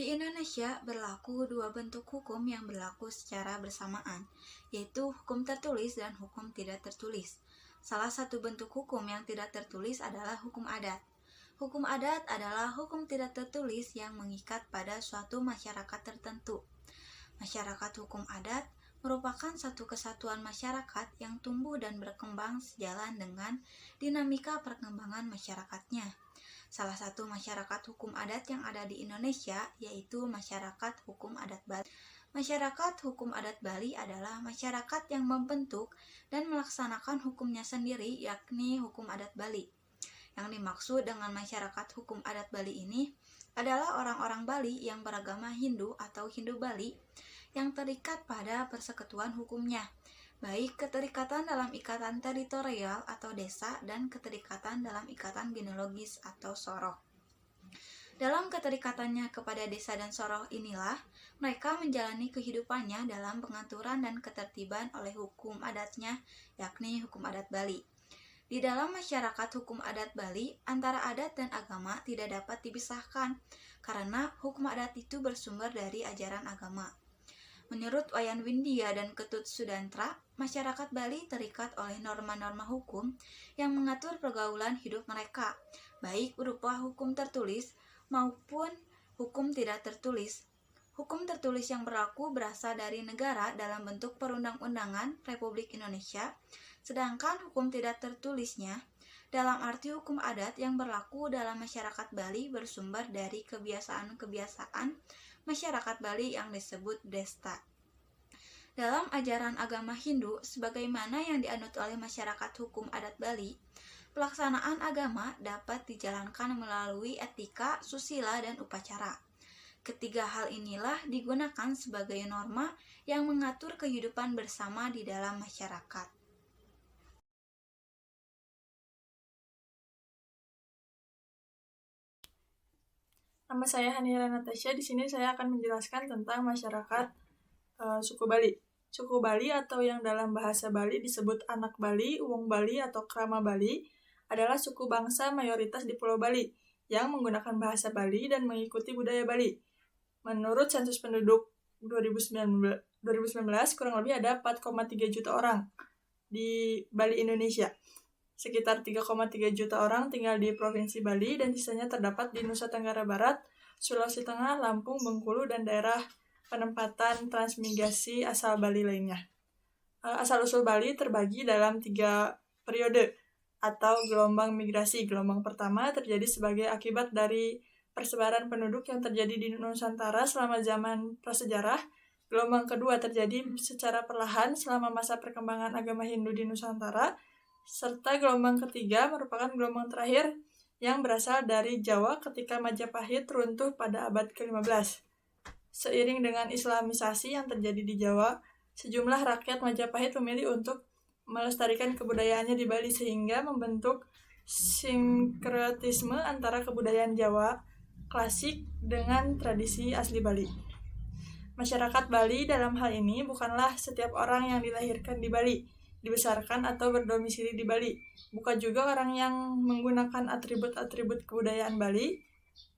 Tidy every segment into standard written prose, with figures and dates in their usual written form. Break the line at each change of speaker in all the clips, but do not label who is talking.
Di Indonesia berlaku dua bentuk hukum yang berlaku secara bersamaan, yaitu hukum tertulis dan hukum tidak tertulis. Salah satu bentuk hukum yang tidak tertulis adalah hukum adat. Hukum adat adalah hukum tidak tertulis yang mengikat pada suatu masyarakat tertentu. Masyarakat hukum adat merupakan satu kesatuan masyarakat yang tumbuh dan berkembang sejalan dengan dinamika perkembangan masyarakatnya. Salah satu masyarakat hukum adat yang ada di Indonesia yaitu masyarakat hukum adat Bali. Masyarakat hukum adat Bali adalah masyarakat yang membentuk dan melaksanakan hukumnya sendiri, yakni hukum adat Bali. Yang dimaksud dengan masyarakat hukum adat Bali ini adalah orang-orang Bali yang beragama Hindu atau Hindu Bali yang terikat pada persekutuan hukumnya, baik keterikatan dalam ikatan teritorial atau desa dan keterikatan dalam ikatan genealogis atau soroh. Dalam keterikatannya kepada desa dan soroh inilah mereka menjalani kehidupannya dalam pengaturan dan ketertiban oleh hukum adatnya, yakni hukum adat Bali. Di dalam masyarakat hukum adat Bali, antara adat dan agama tidak dapat dipisahkan karena hukum adat itu bersumber dari ajaran agama. Menurut Wayan Windia dan Ketut Sudantra, masyarakat Bali terikat oleh norma-norma hukum yang mengatur pergaulan hidup mereka, baik berupa hukum tertulis maupun hukum tidak tertulis. Hukum tertulis yang berlaku berasal dari negara dalam bentuk perundang-undangan Republik Indonesia, sedangkan hukum tidak tertulisnya dalam arti hukum adat yang berlaku dalam masyarakat Bali bersumber dari kebiasaan-kebiasaan masyarakat Bali yang disebut Desta. Dalam ajaran agama Hindu, sebagaimana yang dianut oleh masyarakat hukum adat Bali, pelaksanaan agama dapat dijalankan melalui etika, susila, dan upacara. Ketiga hal inilah digunakan sebagai norma yang mengatur kehidupan bersama di dalam masyarakat.
Nama saya Hanira Natasha. Di sini saya akan menjelaskan tentang masyarakat suku Bali. Suku Bali atau yang dalam bahasa Bali disebut anak Bali, Wong Bali atau Krama Bali adalah suku bangsa mayoritas di Pulau Bali yang menggunakan bahasa Bali dan mengikuti budaya Bali. Menurut sensus penduduk 2019 kurang lebih ada 4,3 juta orang di Bali, Indonesia. Sekitar 3,3 juta orang tinggal di Provinsi Bali dan sisanya terdapat di Nusa Tenggara Barat, Sulawesi Tengah, Lampung, Bengkulu, dan daerah penempatan transmigrasi asal Bali lainnya. Asal-usul Bali terbagi dalam 3 periode atau gelombang migrasi. Gelombang pertama terjadi sebagai akibat dari persebaran penduduk yang terjadi di Nusantara selama zaman prasejarah. Gelombang kedua terjadi secara perlahan selama masa perkembangan agama Hindu di Nusantara. Serta gelombang ketiga merupakan gelombang terakhir yang berasal dari Jawa ketika Majapahit runtuh pada abad ke-15. Seiring dengan islamisasi yang terjadi di Jawa, sejumlah rakyat Majapahit memilih untuk melestarikan kebudayaannya di Bali sehingga membentuk sinkretisme antara kebudayaan Jawa klasik dengan tradisi asli Bali. Masyarakat Bali dalam hal ini bukanlah setiap orang yang dilahirkan di Bali, dibesarkan atau berdomisili di Bali. Bukan juga orang yang menggunakan atribut-atribut kebudayaan Bali,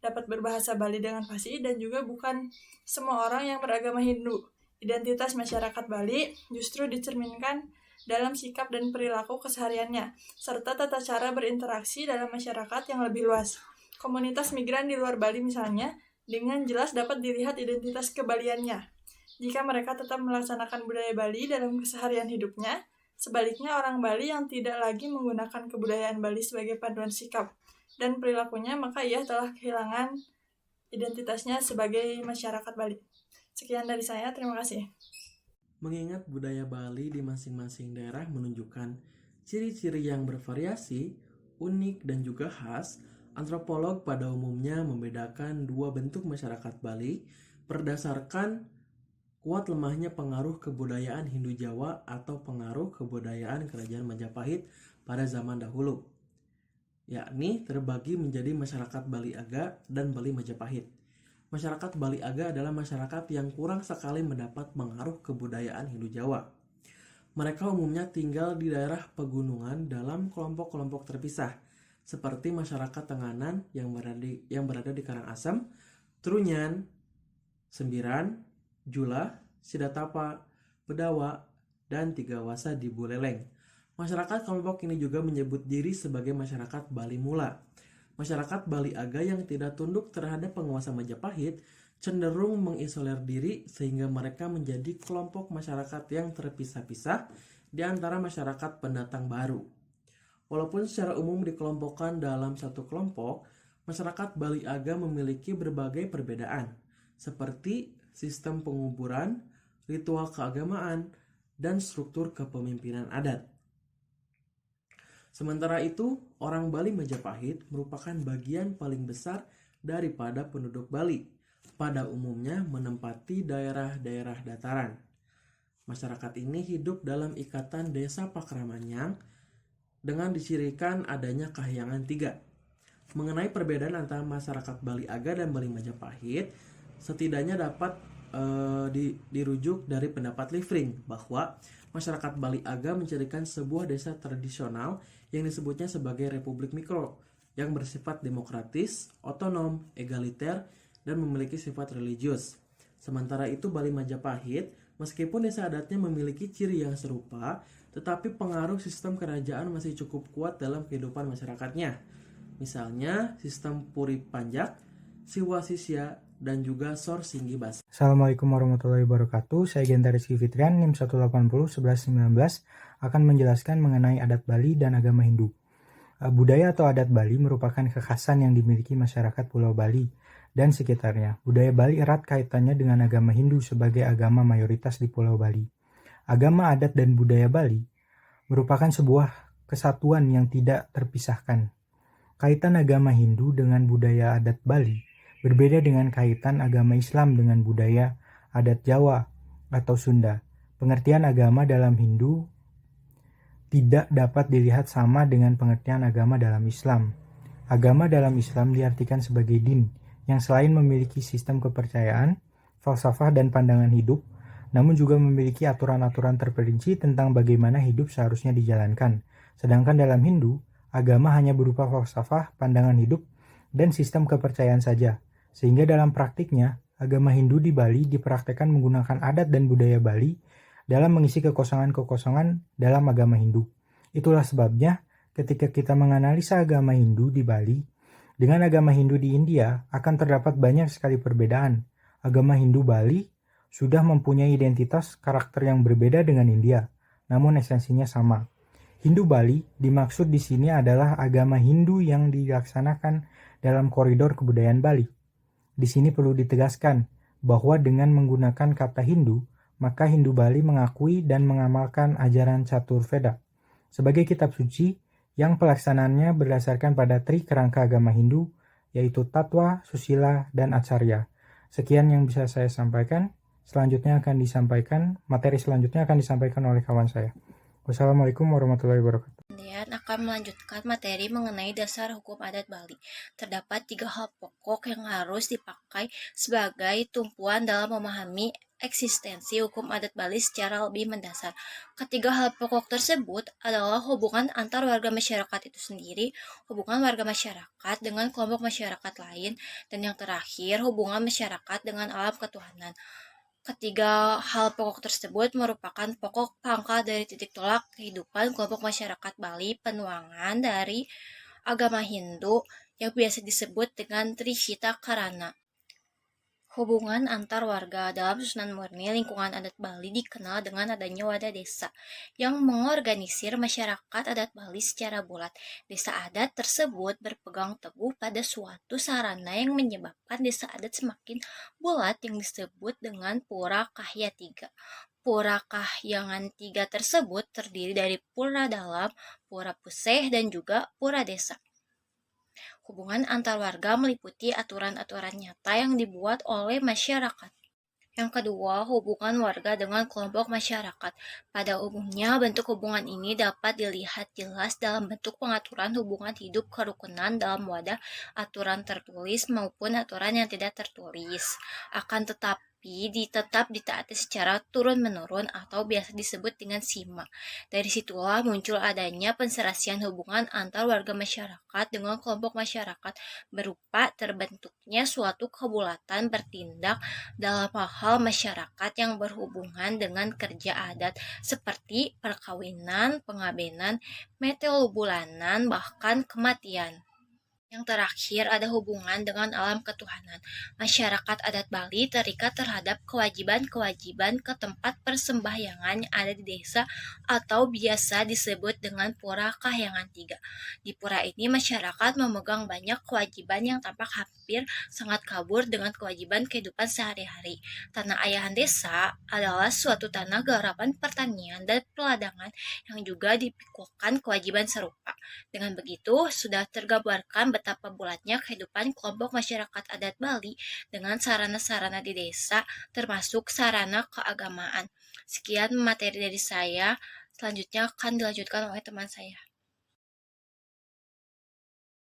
dapat berbahasa Bali dengan fasih, dan juga bukan semua orang yang beragama Hindu. Identitas masyarakat Bali justru dicerminkan dalam sikap dan perilaku kesehariannya, serta tata cara berinteraksi dalam masyarakat yang lebih luas. Komunitas migran di luar Bali misalnya, dengan jelas dapat dilihat identitas kebaliannya. Jika mereka tetap melaksanakan budaya Bali dalam keseharian hidupnya, sebaliknya orang Bali yang tidak lagi menggunakan kebudayaan Bali sebagai panduan sikap dan perilakunya, maka ia telah kehilangan identitasnya sebagai masyarakat Bali. Sekian dari saya, terima kasih.
Mengingat budaya Bali di masing-masing daerah menunjukkan ciri-ciri yang bervariasi, unik, dan juga khas, antropolog pada umumnya membedakan dua bentuk masyarakat Bali berdasarkan kuat lemahnya pengaruh kebudayaan Hindu Jawa atau pengaruh kebudayaan Kerajaan Majapahit pada zaman dahulu, yakni terbagi menjadi masyarakat Bali Aga dan Bali Majapahit. Masyarakat Bali Aga adalah masyarakat yang kurang sekali mendapat pengaruh kebudayaan Hindu Jawa. Mereka umumnya tinggal di daerah pegunungan dalam kelompok-kelompok terpisah, seperti masyarakat Tenganan yang berada di Karangasem, Trunyan, Sembiran, Jula, Sidatapa, Bedawa, dan Tiga Wasa di Buleleng. Masyarakat kelompok ini juga menyebut diri sebagai masyarakat Bali Mula. Masyarakat Bali Aga yang tidak tunduk terhadap penguasa Majapahit cenderung mengisolir diri sehingga mereka menjadi kelompok masyarakat yang terpisah-pisah di antara masyarakat pendatang baru. Walaupun secara umum dikelompokkan dalam satu kelompok, masyarakat Bali Aga memiliki berbagai perbedaan, seperti sistem penguburan, ritual keagamaan, dan struktur kepemimpinan adat. Sementara itu, orang Bali Majapahit merupakan bagian paling besar daripada penduduk Bali, pada umumnya menempati daerah-daerah dataran. Masyarakat ini hidup dalam ikatan desa Pakramanyang dengan dicirikan adanya kahyangan 3. Mengenai perbedaan antara masyarakat Bali Aga dan Bali Majapahit, setidaknya dapat dirujuk dari pendapat Livring bahwa masyarakat Bali Aga mencirikan sebuah desa tradisional yang disebutnya sebagai Republik Mikro yang bersifat demokratis, otonom, egaliter, dan memiliki sifat religius. Sementara itu Bali Majapahit, meskipun desa adatnya memiliki ciri yang serupa, tetapi pengaruh sistem kerajaan masih cukup kuat dalam kehidupan masyarakatnya. Misalnya sistem Puri Panjak, Siwa Sisya, dan juga Sor Singgi Basa.
Assalamualaikum warahmatullahi wabarakatuh. Saya Genta Rizky Fitrian, NIM 180-1119 akan menjelaskan mengenai adat Bali dan agama Hindu. Budaya atau adat Bali merupakan kekhasan yang dimiliki masyarakat Pulau Bali dan sekitarnya. Budaya Bali erat kaitannya dengan agama Hindu sebagai agama mayoritas di Pulau Bali. Agama, adat, dan budaya Bali merupakan sebuah kesatuan yang tidak terpisahkan. Kaitan agama Hindu dengan budaya adat Bali berbeda dengan kaitan agama Islam dengan budaya adat Jawa atau Sunda. Pengertian agama dalam Hindu tidak dapat dilihat sama dengan pengertian agama dalam Islam. Agama dalam Islam diartikan sebagai din, yang selain memiliki sistem kepercayaan, falsafah dan pandangan hidup, namun juga memiliki aturan-aturan terperinci tentang bagaimana hidup seharusnya dijalankan. Sedangkan dalam Hindu, agama hanya berupa falsafah, pandangan hidup, dan sistem kepercayaan saja. Sehingga dalam praktiknya, agama Hindu di Bali dipraktekkan menggunakan adat dan budaya Bali dalam mengisi kekosongan-kekosongan dalam agama Hindu. Itulah sebabnya ketika kita menganalisa agama Hindu di Bali dengan agama Hindu di India akan terdapat banyak sekali perbedaan. Agama Hindu Bali sudah mempunyai identitas karakter yang berbeda dengan India, namun esensinya sama. Hindu Bali dimaksud di sini adalah agama Hindu yang dilaksanakan dalam koridor kebudayaan Bali. Di sini perlu ditegaskan bahwa dengan menggunakan kata Hindu, maka Hindu Bali mengakui dan mengamalkan ajaran Catur Veda sebagai kitab suci yang pelaksanaannya berdasarkan pada tri kerangka agama Hindu, yaitu Tatwa, Susila, dan Acharya. Sekian yang bisa saya sampaikan. Materi selanjutnya akan disampaikan oleh kawan saya. Wassalamualaikum warahmatullahi wabarakatuh.
Kemudian akan melanjutkan materi mengenai dasar hukum adat Bali. Terdapat 3 hal pokok yang harus dipakai sebagai tumpuan dalam memahami eksistensi hukum adat Bali secara lebih mendasar. Ketiga hal pokok tersebut adalah hubungan antar warga masyarakat itu sendiri, hubungan warga masyarakat dengan kelompok masyarakat lain, dan yang terakhir hubungan masyarakat dengan alam ketuhanan. Ketiga hal pokok tersebut merupakan pokok pangkal dari titik tolak kehidupan kelompok masyarakat Bali penuangan dari agama Hindu yang biasa disebut dengan Trishita Karana. Hubungan antar warga dalam susunan murni lingkungan adat Bali dikenal dengan adanya wadah desa yang mengorganisir masyarakat adat Bali secara bulat. Desa adat tersebut berpegang teguh pada suatu sarana yang menyebabkan desa adat semakin bulat yang disebut dengan Pura Kahya 3. Pura Kahyangan 3 tersebut terdiri dari pura dalam, pura puseh, dan juga pura desa. Hubungan antar warga meliputi aturan-aturan nyata yang dibuat oleh masyarakat. Yang kedua, hubungan warga dengan kelompok masyarakat. Pada umumnya, bentuk hubungan ini dapat dilihat jelas dalam bentuk pengaturan hubungan hidup kerukunan dalam wadah aturan tertulis maupun aturan yang tidak tertulis. Akan tetapi, tapi tetap ditaati secara turun-menurun atau biasa disebut dengan sima. Dari situlah muncul adanya penserasian hubungan antar warga masyarakat dengan kelompok masyarakat berupa terbentuknya suatu kebulatan bertindak dalam hal masyarakat yang berhubungan dengan kerja adat seperti perkawinan, pengabenan, meteobulanan, bahkan kematian. Yang terakhir ada hubungan dengan alam ketuhanan. Masyarakat adat Bali terikat terhadap kewajiban-kewajiban ke tempat persembahyangan yang ada di desa atau biasa disebut dengan Pura Kahyangan Tiga. Di pura ini masyarakat memegang banyak kewajiban yang tampak hampir sangat kabur dengan kewajiban kehidupan sehari-hari. Tanah ayahan desa adalah suatu tanah garapan pertanian dan peladangan yang juga dipikukan kewajiban serupa. Dengan begitu, sudah tergambarkan betapa bulatnya kehidupan kelompok masyarakat adat Bali dengan sarana-sarana di desa, termasuk sarana keagamaan. Sekian materi dari saya, selanjutnya akan dilanjutkan oleh teman saya.